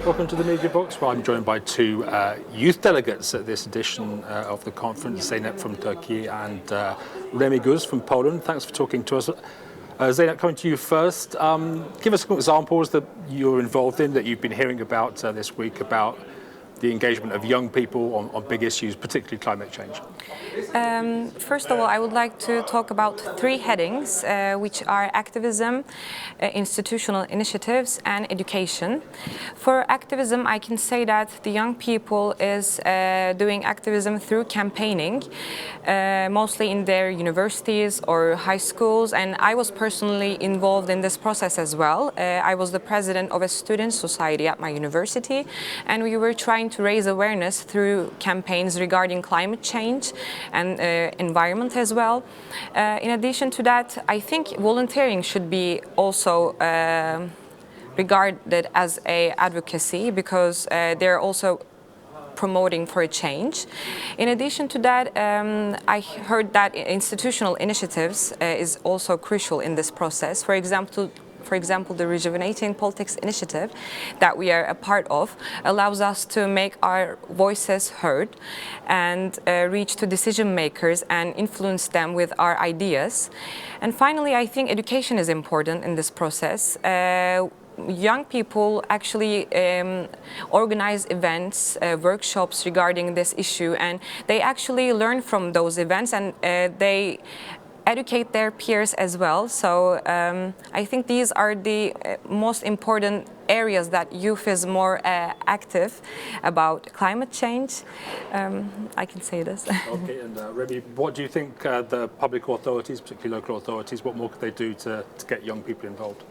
Welcome to the Mediabox, where I'm joined by two youth delegates at this edition of the conference, Zeynep from Turkey and Remigiusz from Poland. Thanks for talking to us. Zeynep, coming to you first. Give us some examples that you're involved in, that you've been hearing about this week, about the engagement of young people on big issues, particularly climate change. First of all, I would like to talk about three headings, which are activism, institutional initiatives, and education. For activism, I can say that the young people is doing activism through campaigning, mostly in their universities or high schools, and I was personally involved in this process as well. I was the president of a student society at my university, and we were trying to raise awareness through campaigns regarding climate change and environment as well. In addition to that, I think volunteering should be also regarded as a advocacy, because they're also promoting for a change. In addition to that, I heard that institutional initiatives is also crucial in this process. For example, the Rejuvenating Politics initiative that we are a part of allows us to make our voices heard and reach to decision makers and influence them with our ideas. And finally, I think education is important in this process. Young people actually organize events, workshops regarding this issue, and they actually learn from those events, and they educate their peers as well. So I think these are the most important areas that youth is more active about climate change. I can say this. Okay, and Remy, what do you think the public authorities, particularly local authorities, what more could they do to get young people involved?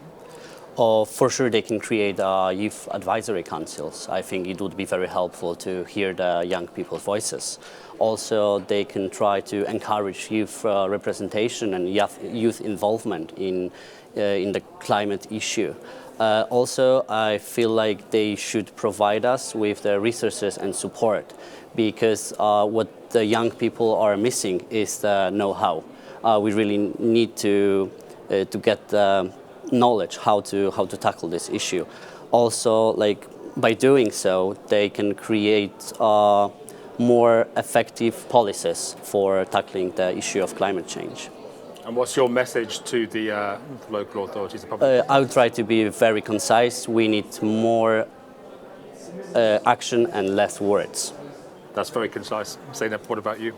For sure, they can create youth advisory councils. I think it would be very helpful to hear the young people's voices. Also, they can try to encourage youth representation and youth involvement in the climate issue. Also, I feel like they should provide us with the resources and support, because what the young people are missing is the know-how. We really need to get the knowledge how to tackle this issue. Also, like by doing so, they can create more effective policies for tackling the issue of climate change. And what's your message to the local authorities, the public? I would try to be very concise. We need more action and less words. That's very concise. Zeynep, what about you?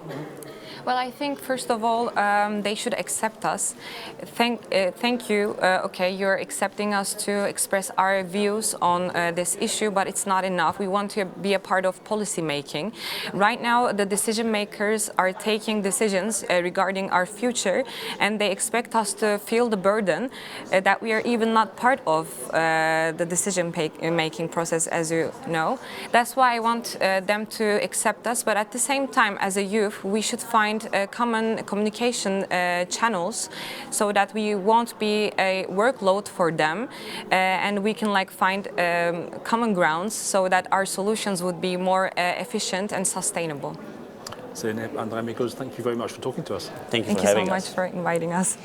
Well, I think first of all, they should accept us. Thank you. Okay, you're accepting us to express our views on this issue, but it's not enough. We want to be a part of policy making. Right now, the decision makers are taking decisions regarding our future, and they expect us to feel the burden that we are even not part of the decision making process, as you know. That's why I want them to accept us, but at the same time, as a youth, we should find common communication channels, so that we won't be a workload for them, and we can find common grounds, so that our solutions would be more efficient and sustainable. Zeynep and Remigiusz, thank you very much for talking to us. Thank you for having us. Thank you so much for inviting us.